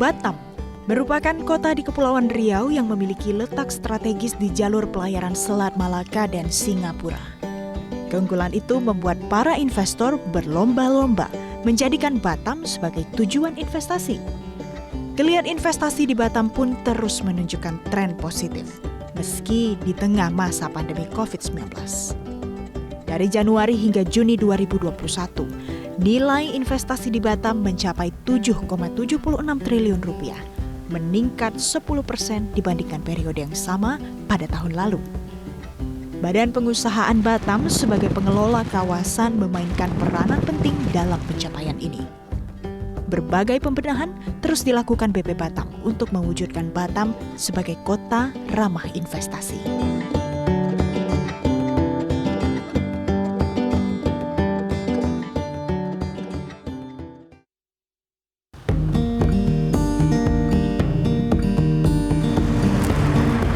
Batam merupakan kota di Kepulauan Riau yang memiliki letak strategis di jalur pelayaran Selat Malaka dan Singapura. Keunggulan itu membuat para investor berlomba-lomba menjadikan Batam sebagai tujuan investasi. Geliat investasi di Batam pun terus menunjukkan tren positif, meski di tengah masa pandemi COVID-19. Dari Januari hingga Juni 2021, nilai investasi di Batam mencapai 7,76 triliun rupiah, meningkat 10% dibandingkan periode yang sama pada tahun lalu. Badan Pengusahaan Batam sebagai pengelola kawasan memainkan peranan penting dalam pencapaian ini. Berbagai pembenahan terus dilakukan BP Batam untuk mewujudkan Batam sebagai kota ramah investasi.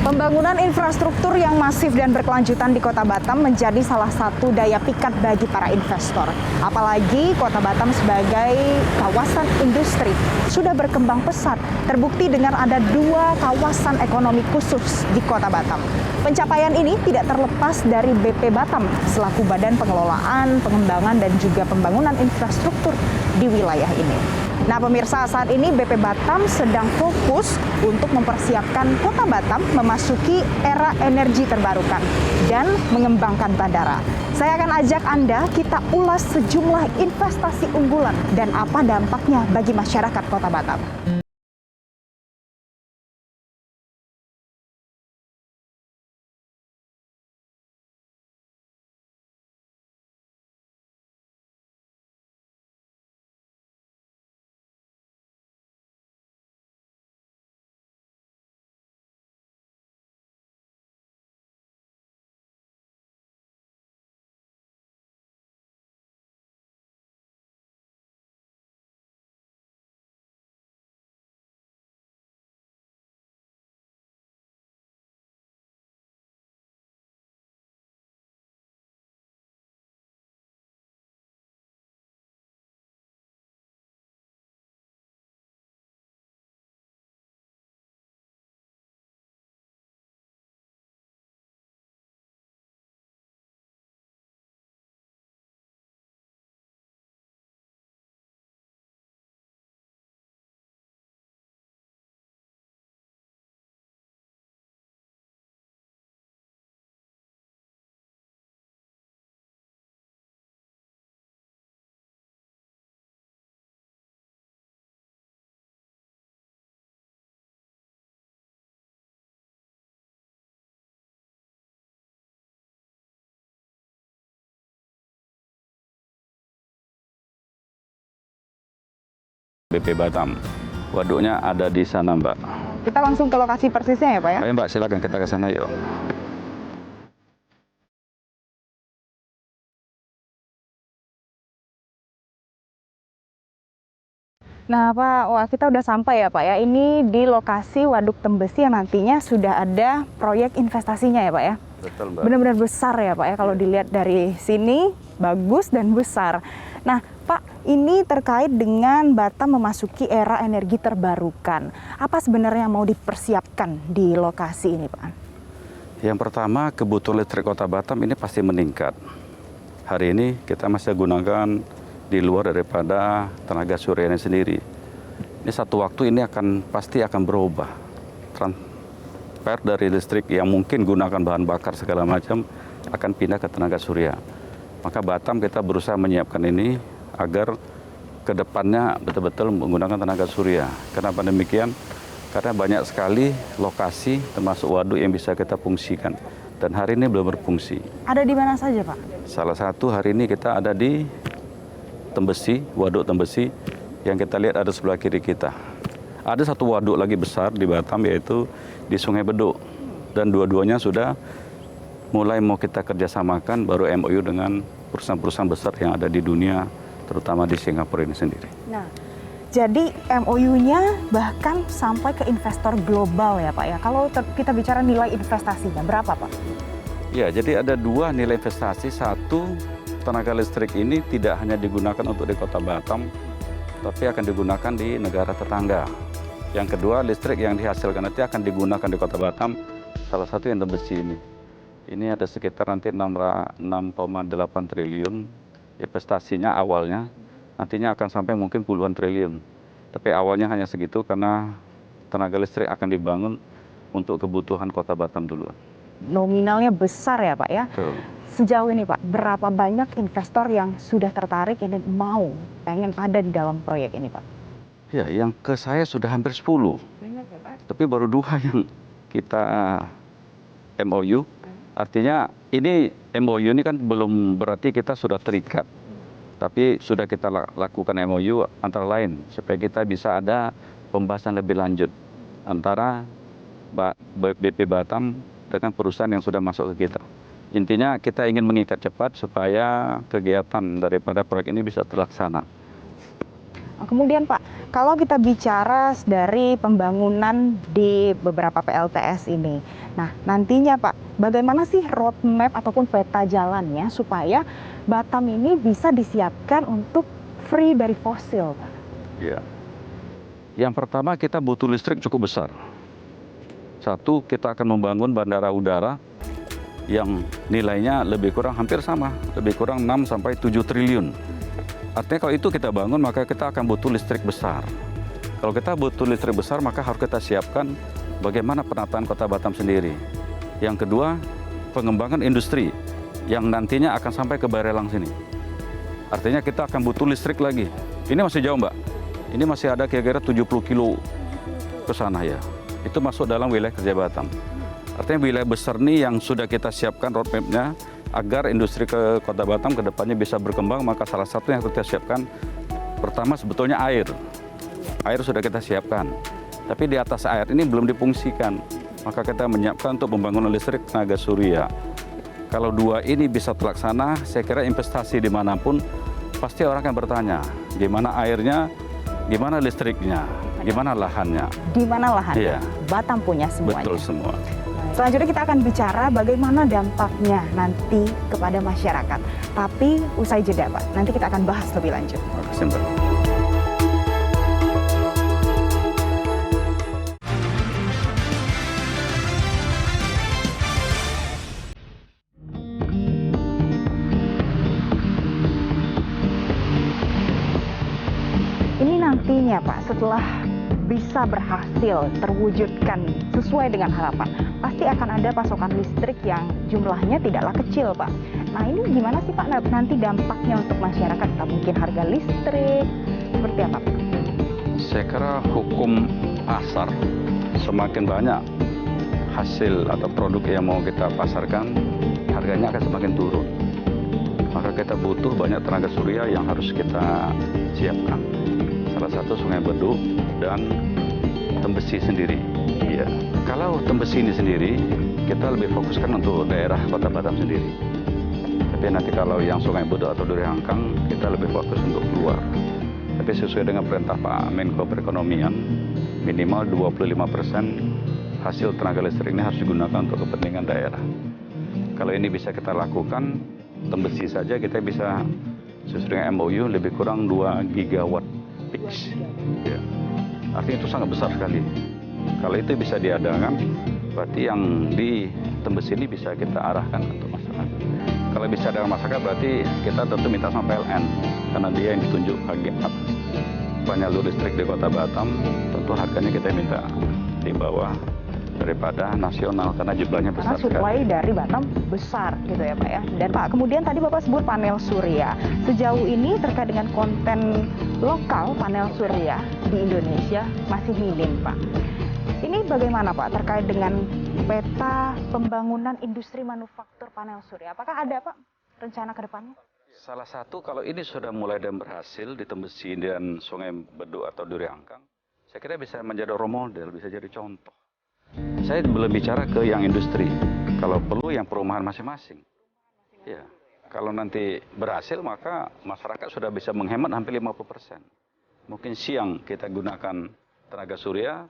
Pembangunan infrastruktur yang masif dan berkelanjutan di Kota Batam menjadi salah satu daya pikat bagi para investor. Apalagi Kota Batam sebagai kawasan industri sudah berkembang pesat, terbukti dengan ada 2 kawasan ekonomi khusus di Kota Batam. Pencapaian ini tidak terlepas dari BP Batam selaku badan pengelolaan, pengembangan, dan juga pembangunan infrastruktur di wilayah ini. Nah pemirsa, saat ini BP Batam sedang fokus untuk mempersiapkan Kota Batam memasuki era energi terbarukan dan mengembangkan bandara. Saya akan ajak Anda kita ulas sejumlah investasi unggulan dan apa dampaknya bagi masyarakat Kota Batam. BP Batam. Waduknya ada di sana, Mbak. Kita langsung ke lokasi persisnya ya Pak ya? Ayo Mbak, silakan kita ke sana yuk. Nah Pak, wah kita udah sampai ya Pak ya. Ini di lokasi Waduk Tembesi yang nantinya sudah ada proyek investasinya ya Pak ya? Betul Mbak. Benar-benar besar ya Pak ya, kalau dilihat dari sini bagus dan besar. Nah Pak, ini terkait dengan Batam memasuki era energi terbarukan. Apa sebenarnya mau dipersiapkan di lokasi ini Pak? Yang pertama, kebutuhan listrik Kota Batam ini pasti meningkat. Hari ini kita masih gunakan di luar daripada tenaga surya ini sendiri. Ini satu waktu ini pasti akan berubah. Transfer dari listrik yang mungkin gunakan bahan bakar segala macam akan pindah ke tenaga surya. Maka Batam kita berusaha menyiapkan ini agar ke depannya betul-betul menggunakan tenaga surya. Kenapa demikian? Karena banyak sekali lokasi termasuk waduk yang bisa kita fungsikan. Dan hari ini belum berfungsi. Ada di mana saja Pak? Salah satu hari ini kita ada di Tembesi, Waduk Tembesi, yang kita lihat ada sebelah kiri kita. Ada satu waduk lagi besar di Batam, yaitu di Sungai Beduk. Dan dua-duanya sudah mulai mau kita kerjasamakan, baru MOU dengan perusahaan-perusahaan besar yang ada di dunia, terutama di Singapura ini sendiri. Nah, jadi MOU-nya bahkan sampai ke investor global ya Pak ya. Kalau kita bicara nilai investasinya, berapa Pak? Ya, jadi ada 2 nilai investasi. Satu, tenaga listrik ini tidak hanya digunakan untuk di Kota Batam, tapi akan digunakan di negara tetangga. Yang kedua, listrik yang dihasilkan nanti akan digunakan di Kota Batam, salah satu yang Tembesi ini. Ini ada sekitar nanti 6,8 triliun investasinya awalnya, nantinya akan sampai mungkin puluhan triliun. Tapi awalnya hanya segitu karena tenaga listrik akan dibangun untuk kebutuhan Kota Batam duluan. Nominalnya besar ya Pak ya. Betul. Sejauh ini Pak, berapa banyak investor yang sudah tertarik ini pengen ada di dalam proyek ini Pak? Ya, yang ke saya sudah hampir 10. Banyak ya Pak? Tapi baru 2 yang kita MOU. Artinya ini MOU ini kan belum berarti kita sudah terikat. Tapi sudah kita lakukan MOU antara lain supaya kita bisa ada pembahasan lebih lanjut antara BP Batam dengan perusahaan yang sudah masuk ke kita. Intinya kita ingin mengikat cepat supaya kegiatan daripada proyek ini bisa terlaksana. Kemudian Pak, kalau kita bicara dari pembangunan di beberapa PLTS ini, nah nantinya Pak, bagaimana sih roadmap ataupun peta jalannya supaya Batam ini bisa disiapkan untuk free dari fosil Pak? Ya. Yang pertama kita butuh listrik cukup besar. Satu, kita akan membangun bandara udara yang nilainya lebih kurang hampir sama, lebih kurang 6 sampai 7 triliun. Artinya kalau itu kita bangun, maka kita akan butuh listrik besar. Kalau kita butuh listrik besar, maka harus kita siapkan bagaimana penataan Kota Batam sendiri. Yang kedua, pengembangan industri yang nantinya akan sampai ke Barelang sini. Artinya kita akan butuh listrik lagi. Ini masih jauh, Mbak. Ini masih ada kira-kira 70 kilo ke sana ya. Itu masuk dalam wilayah kerja Batam. Artinya wilayah besar ini yang sudah kita siapkan roadmap-nya, agar industri ke Kota Batam ke depannya bisa berkembang, maka salah satu yang kita siapkan pertama sebetulnya air. Air sudah kita siapkan. Tapi di atas air ini belum difungsikan. Maka kita menyiapkan untuk pembangunan listrik tenaga surya. Kalau 2 ini bisa terlaksana, saya kira investasi dimanapun pasti orang akan bertanya, gimana airnya, gimana listriknya, gimana lahannya. Di mana lahannya? Iya. Batam punya semuanya. Betul semua. Selanjutnya kita akan bicara bagaimana dampaknya nanti kepada masyarakat. Tapi usai jeda Pak, nanti kita akan bahas lebih lanjut. Terima kasih, Mbak. Ini nantinya Pak, setelah bisa berhasil terwujudkan sesuai dengan harapan, pasti akan ada pasokan listrik yang jumlahnya tidaklah kecil Pak. Nah ini gimana sih Pak nanti dampaknya untuk masyarakat? Entah mungkin harga listrik, seperti apa Pak? Saya kira hukum pasar, semakin banyak hasil atau produk yang mau kita pasarkan, harganya akan semakin turun. Maka kita butuh banyak tenaga surya yang harus kita siapkan. Salah satu Sungai Beduk dan Tembesi sendiri. Ya. Kalau Tembesi ini sendiri, kita lebih fokuskan untuk daerah Kota Batam sendiri. Tapi nanti kalau yang Sungai Beduk atau Duri Hangkang, kita lebih fokus untuk keluar. Tapi sesuai dengan perintah Pak Menko Perekonomian, minimal 25% hasil tenaga listrik ini harus digunakan untuk kepentingan daerah. Kalau ini bisa kita lakukan, Tembesi saja kita bisa sesuai dengan MOU lebih kurang 2 gigawatt peak. Ya. Artinya itu sangat besar sekali. Kalau itu bisa diadakan, berarti yang di Tembesi ini bisa kita arahkan untuk masyarakat. Kalau bisa dengan masyarakat, berarti kita tentu minta sama PLN, karena dia yang ditunjuk HGAP. Penyalur listrik di Kota Batam, tentu harganya kita minta di bawah daripada nasional, karena jumlahnya besar Karena supply sekali. dari Batam besar gitu ya Pak ya. Dan Pak, kemudian tadi Bapak sebut panel surya. Sejauh ini terkait dengan konten lokal panel surya di Indonesia masih minim Pak. Ini bagaimana Pak terkait dengan peta pembangunan industri manufaktur panel surya? Apakah ada Pak rencana ke depannya? Salah satu kalau ini sudah mulai dan berhasil di Tembesi dan Sungai Beduk atau Duri Hangkang, saya kira bisa menjadi role model, bisa jadi contoh. Saya belum bicara ke yang industri, kalau perlu yang perumahan masing-masing. Ya, kalau nanti berhasil maka masyarakat sudah bisa menghemat hampir 50%. Mungkin siang kita gunakan tenaga surya,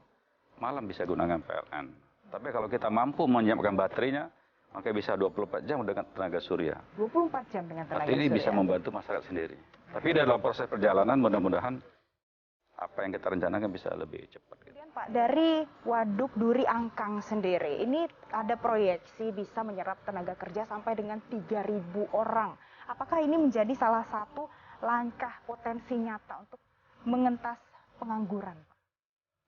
malam bisa gunakan PLN. Tapi kalau kita mampu menyiapkan baterainya, maka bisa 24 jam dengan tenaga surya. 24 jam dengan tenaga Artinya ini surya. bisa membantu masyarakat sendiri. Tapi dalam proses perjalanan mudah-mudahan apa yang kita rencanakan bisa lebih cepat. Pak, dari Waduk Duri Angkang sendiri, ini ada proyeksi bisa menyerap tenaga kerja sampai dengan 3.000 orang. Apakah ini menjadi salah satu langkah potensi nyata untuk mengentas pengangguran, Pak?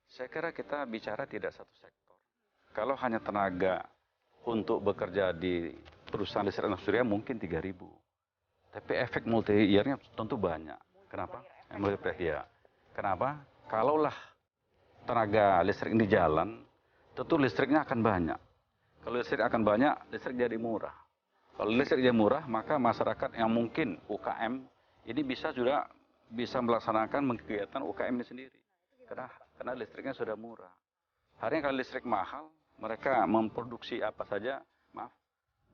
Saya kira kita bicara tidak satu sektor. Kalau hanya tenaga untuk bekerja di perusahaan listrik anak surya mungkin 3.000. Tapi efek multi year-nya tentu banyak. Kenapa? Ya. Kenapa? Kalaulah tenaga listrik ini jalan, tentu listriknya akan banyak. Kalau listrik akan banyak, listrik jadi murah. Kalau listrik jadi murah, maka masyarakat yang mungkin UKM ini bisa melaksanakan kegiatan UKM ini sendiri. Karena listriknya sudah murah. Hari ini kalau listrik mahal, mereka memproduksi apa saja,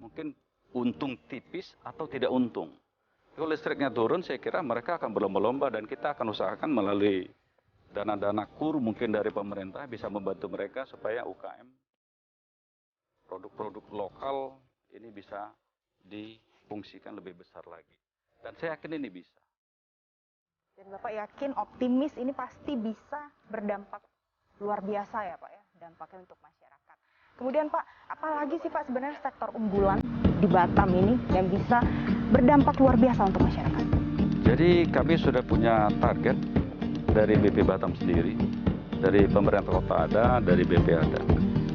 mungkin untung tipis atau tidak untung. Kalau listriknya turun, saya kira mereka akan berlomba-lomba dan kita akan usahakan melalui dana-dana kur mungkin dari pemerintah bisa membantu mereka supaya UKM, produk-produk lokal ini bisa difungsikan lebih besar lagi. Dan saya yakin ini bisa. Dan Bapak yakin, optimis ini pasti bisa berdampak luar biasa ya Pak ya, dampaknya untuk masyarakat. Kemudian Pak, apalagi sih Pak sebenarnya sektor unggulan di Batam ini yang bisa berdampak luar biasa untuk masyarakat? Jadi kami sudah punya target dari BP Batam sendiri, dari pemerintah kota ada, dari BP ada.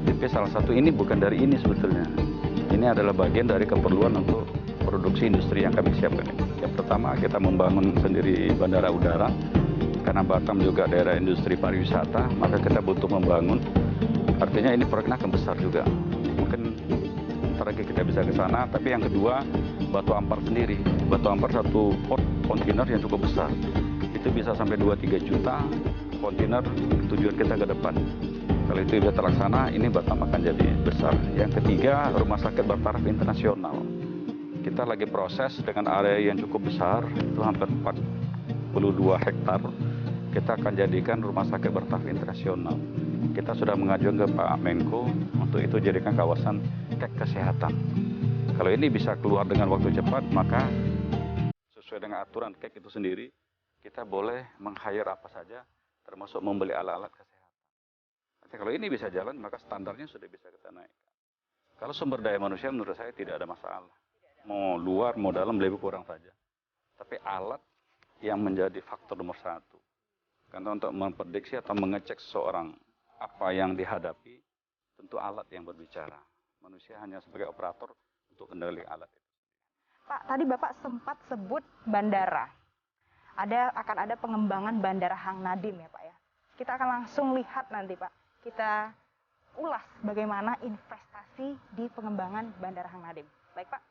BP salah satu ini bukan dari ini sebetulnya. Ini adalah bagian dari keperluan untuk produksi industri yang kami siapkan. Yang pertama kita membangun sendiri bandara udara, karena Batam juga daerah industri pariwisata, maka kita butuh membangun. Artinya ini proyeknya akan besar juga. Mungkin ntar lagi kita bisa ke sana. Tapi yang kedua, Batu Ampar sendiri. Batu Ampar satu port kontainer yang cukup besar. Itu bisa sampai 2-3 juta kontainer tujuan kita ke depan. Kalau itu sudah terlaksana, ini Batam akan jadi besar. Yang ketiga, rumah sakit bertaraf internasional. Kita lagi proses dengan area yang cukup besar, itu hampir 42 hektar. Kita akan jadikan rumah sakit bertaraf internasional. Kita sudah mengajukan ke Pak Menko untuk itu jadikan kawasan kesehatan. Kalau ini bisa keluar dengan waktu cepat, maka sesuai dengan aturan KEK itu sendiri, kita boleh meng-hire apa saja, termasuk membeli alat-alat kesehatan. Nanti kalau ini bisa jalan, maka standarnya sudah bisa kita naikkan. Kalau sumber daya manusia menurut saya tidak ada masalah. Mau luar, mau dalam, lebih kurang saja. Tapi alat yang menjadi faktor nomor satu. Karena untuk memprediksi atau mengecek seseorang apa yang dihadapi, tentu alat yang berbicara. Manusia hanya sebagai operator untuk kendali alat itu. Pak, tadi Bapak sempat sebut bandara. Akan ada pengembangan Bandara Hang Nadim ya Pak ya. Kita akan langsung lihat nanti Pak. Kita ulas bagaimana investasi di pengembangan Bandara Hang Nadim. Baik Pak.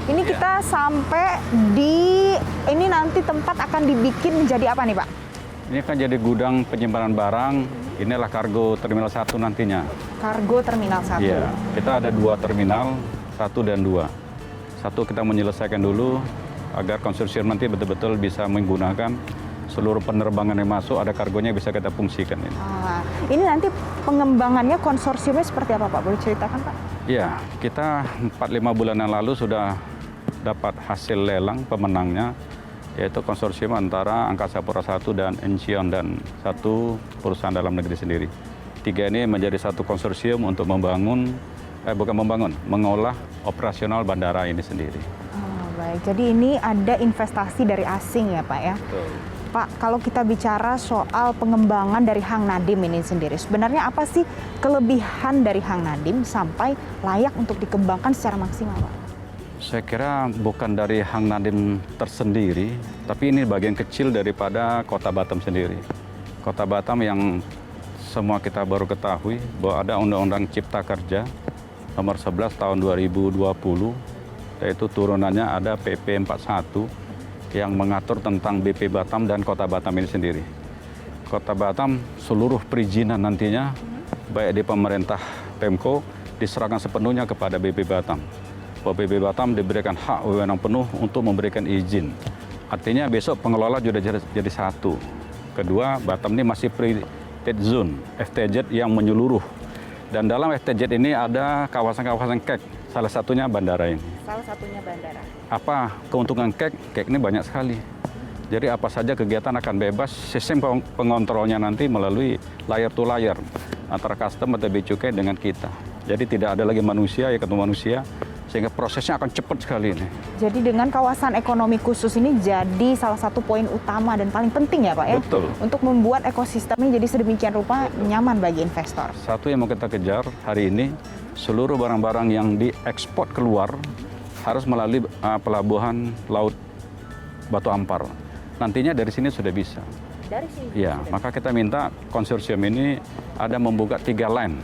Ini kita sampai di, ini nanti tempat akan dibikin menjadi apa nih Pak? Ini akan jadi gudang penyimpanan barang, inilah kargo terminal 1 nantinya. Kargo terminal 1? Iya, kita ada 2 terminal, 1 dan 2. 1 kita menyelesaikan dulu, agar konsorsium nanti betul-betul bisa menggunakan seluruh penerbangan yang masuk, ada kargonya bisa kita fungsikan. Ini nanti pengembangannya konsorsiumnya seperti apa Pak? Boleh ceritakan Pak? Iya, kita 4-5 bulan yang lalu sudah dapat hasil lelang pemenangnya, yaitu konsorsium antara Angkasa Pura I dan Incheon dan satu perusahaan dalam negeri sendiri. 3 ini menjadi satu konsorsium untuk mengolah operasional bandara ini sendiri. Oh, baik, jadi ini ada investasi dari asing ya Pak ya? Betul. Pak, kalau kita bicara soal pengembangan dari Hang Nadim ini sendiri, sebenarnya apa sih kelebihan dari Hang Nadim sampai layak untuk dikembangkan secara maksimal Pak? Saya kira bukan dari Hang Nadim tersendiri, tapi ini bagian kecil daripada Kota Batam sendiri. Kota Batam yang semua kita baru ketahui bahwa ada Undang-Undang Cipta Kerja nomor 11 tahun 2020, yaitu turunannya ada PP 41. yang mengatur tentang BP Batam dan Kota Batam ini sendiri. Kota Batam seluruh perizinan nantinya baik di pemerintah Pemko diserahkan sepenuhnya kepada BP Batam. Bahwa BP Batam diberikan hak wewenang penuh untuk memberikan izin. Artinya besok pengelola sudah jadi satu. Kedua, Batam ini masih protected zone, FTZ yang menyeluruh. Dan dalam FTZ ini ada kawasan-kawasan KEK, salah satunya bandara ini. Salah satunya bandara. Apa keuntungan KEK? KEK ini banyak sekali. Jadi apa saja kegiatan akan bebas, sistem pengontrolnya nanti melalui layar to layar antara customer atau bea cukai dengan kita. Jadi tidak ada lagi manusia ya ketemu manusia, sehingga prosesnya akan cepat sekali ini. Jadi dengan kawasan ekonomi khusus ini jadi salah satu poin utama dan paling penting ya Pak ya? Betul. Untuk membuat ekosistemnya jadi sedemikian rupa nyaman bagi investor. Satu yang mau kita kejar hari ini, seluruh barang-barang yang diekspor keluar harus melalui pelabuhan laut Batu Ampar. Nantinya dari sini sudah bisa. Dari sini? Ya, maka kita minta konsorsium ini ada membuka 3 line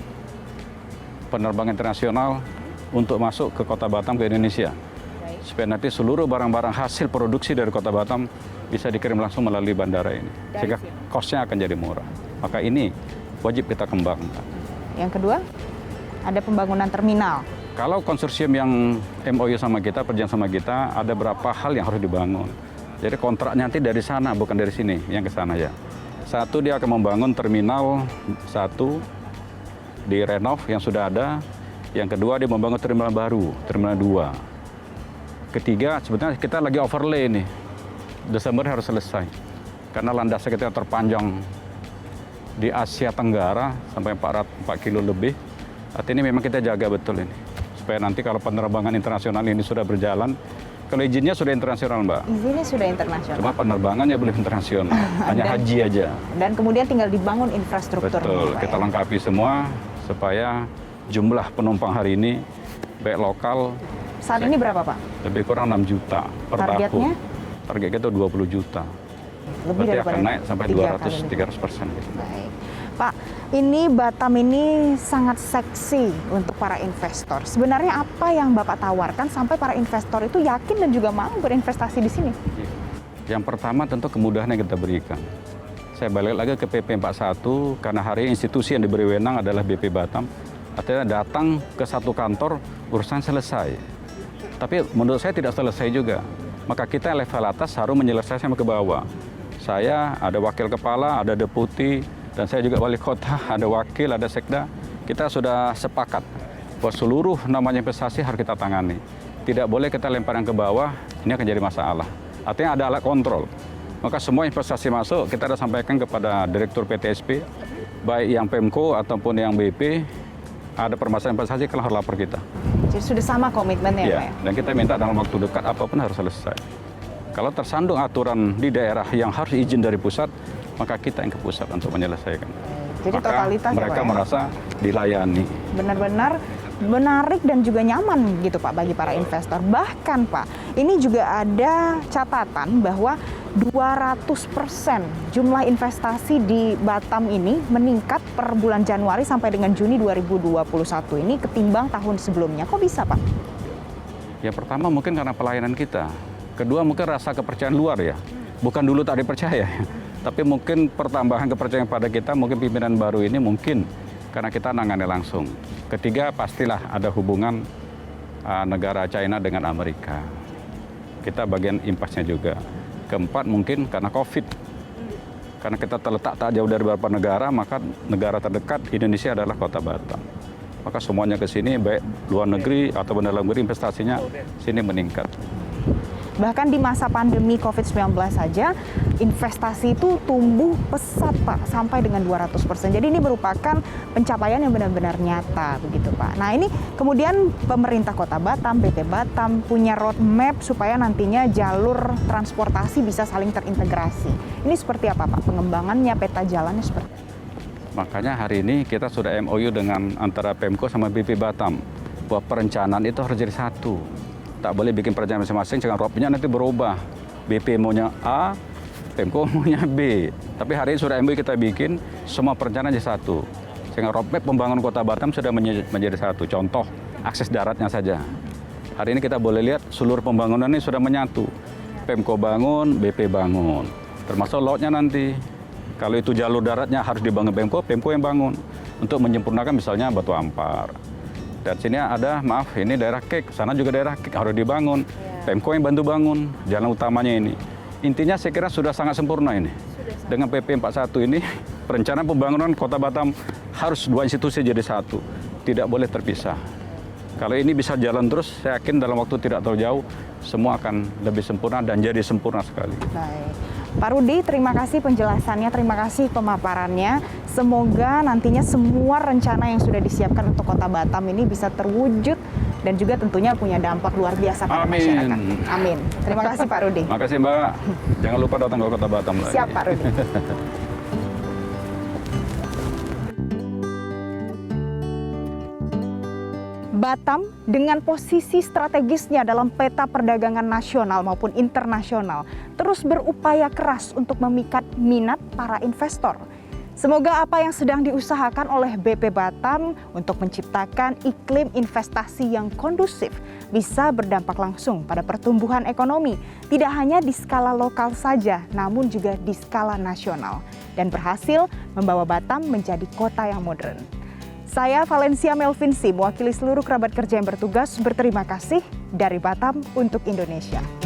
penerbangan internasional untuk masuk ke Kota Batam ke Indonesia. Supaya nanti seluruh barang-barang hasil produksi dari Kota Batam bisa dikirim langsung melalui bandara ini. Sehingga cost-nya akan jadi murah. Maka ini wajib kita kembangkan. Yang kedua, ada pembangunan terminal. Kalau konsorsium yang MOU sama kita, perjanjian sama kita, ada berapa hal yang harus dibangun. Jadi kontraknya nanti dari sana, bukan dari sini, yang ke sana ya. Satu, dia akan membangun terminal 1 di renov yang sudah ada. Yang kedua, dia membangun terminal baru, terminal 2. Ketiga, sebetulnya kita lagi overlay nih. Desember harus selesai. Karena landasan kita terpanjang di Asia Tenggara sampai 4 kilo lebih. Artinya memang kita jaga betul ini. Supaya nanti kalau penerbangan internasional ini sudah berjalan, kalau izinnya sudah internasional, Mbak. Izinnya sudah internasional. Cuma penerbangannya belum internasional, hanya haji aja. Dan kemudian tinggal dibangun infrastruktur. Betul, kita lengkapi semua supaya jumlah penumpang hari ini baik lokal. Saat ini berapa Pak? Lebih kurang 6 juta per Targetnya? tahun. Targetnya itu 20 juta. Lebih Berarti daripada akan naik sampai 200-300%. Gitu. Baik. Pak, ini Batam ini sangat seksi untuk para investor. Sebenarnya apa yang Bapak tawarkan sampai para investor itu yakin dan juga mau berinvestasi di sini? Yang pertama tentu kemudahan yang kita berikan. Saya balik lagi ke PP 41 karena hari ini institusi yang diberi wewenang adalah BP Batam. Artinya datang ke satu kantor, urusan selesai. Tapi menurut saya tidak selesai juga. Maka kita level atas harus menyelesaikan sampai ke bawah. Saya ada wakil kepala, ada deputi, dan saya juga wali kota, ada wakil, ada sekda. Kita sudah sepakat bahwa seluruh namanya investasi harus kita tangani. Tidak boleh kita lempar yang ke bawah, ini akan jadi masalah. Artinya ada alat kontrol. Maka semua investasi masuk, kita ada sampaikan kepada Direktur PTSP, baik yang Pemko ataupun yang BP, ada permasalahan investasi, kalau harus lapor kita. Jadi sudah sama komitmennya Ya, Pak ya? dan kita minta dalam waktu dekat apapun harus selesai. Kalau tersandung aturan di daerah yang harus izin dari pusat, maka kita yang ke pusat untuk menyelesaikan. Jadi maka totalitas mereka ya, Pak, ya? merasa dilayani. Benar-benar menarik dan juga nyaman gitu Pak bagi para investor. Bahkan Pak, ini juga ada catatan bahwa 200% jumlah investasi di Batam ini meningkat per bulan Januari sampai dengan Juni 2021 ini ketimbang tahun sebelumnya. Kok bisa Pak? Ya pertama mungkin karena pelayanan kita. Kedua mungkin rasa kepercayaan luar ya. Bukan dulu tak dipercaya. Tapi mungkin pertambahan kepercayaan pada kita, mungkin pimpinan baru ini mungkin karena kita nangani langsung. Ketiga pastilah ada hubungan negara China dengan Amerika. Kita bagian impasnya juga. Keempat mungkin karena COVID. Karena kita terletak tak jauh dari beberapa negara, maka negara terdekat Indonesia adalah Kota Batam. Maka semuanya ke sini, baik luar negeri ataupun dalam negeri investasinya sini meningkat. Bahkan di masa pandemi COVID-19 saja, investasi itu tumbuh pesat Pak, sampai dengan 200%. Jadi ini merupakan pencapaian yang benar-benar nyata, begitu Pak. Nah ini kemudian pemerintah Kota Batam, BP Batam punya roadmap supaya nantinya jalur transportasi bisa saling terintegrasi. Ini seperti apa Pak? Pengembangannya, peta jalannya seperti apa? Makanya hari ini kita sudah MOU dengan antara Pemko sama BP Batam. Bahwa perencanaan itu harus jadi satu. Tak boleh bikin perencanaan masing-masing, jangan roadmap-nya nanti berubah. BP maunya A, Pemko maunya B. Tapi hari ini sudah MOU kita bikin, semua perencanaan jadi satu. Sehingga roadmap pembangunan Kota Batam sudah menjadi satu. Contoh, akses daratnya saja. Hari ini kita boleh lihat seluruh pembangunan ini sudah menyatu. Pemko bangun, BP bangun. Termasuk lautnya nanti. Kalau itu jalur daratnya harus dibangun Pemko yang bangun. Untuk menyempurnakan misalnya Batu Ampar. Dan sini ada, maaf, ini daerah Kek, sana juga daerah Kek harus dibangun. Pemko yang bantu bangun jalan utamanya ini. Intinya saya kira sudah sangat sempurna ini. Dengan PP 41 ini, perencanaan pembangunan Kota Batam harus dua institusi jadi satu. Tidak boleh terpisah. Kalau ini bisa jalan terus, saya yakin dalam waktu tidak terlalu jauh, semua akan lebih sempurna dan jadi sempurna sekali. Baik. Pak Rudi, terima kasih penjelasannya, terima kasih pemaparannya. Semoga nantinya semua rencana yang sudah disiapkan untuk Kota Batam ini bisa terwujud dan juga tentunya punya dampak luar biasa pada masyarakat. Amin. Terima kasih Pak Rudi. Terima kasih Mbak. Jangan lupa datang ke Kota Batam lagi. Siap Pak Rudi. Batam dengan posisi strategisnya dalam peta perdagangan nasional maupun internasional terus berupaya keras untuk memikat minat para investor. Semoga apa yang sedang diusahakan oleh BP Batam untuk menciptakan iklim investasi yang kondusif bisa berdampak langsung pada pertumbuhan ekonomi, tidak hanya di skala lokal saja, namun juga di skala nasional, dan berhasil membawa Batam menjadi kota yang modern. Saya Valencia Melvinsi, mewakili seluruh kerabat kerja yang bertugas, berterima kasih dari Batam untuk Indonesia.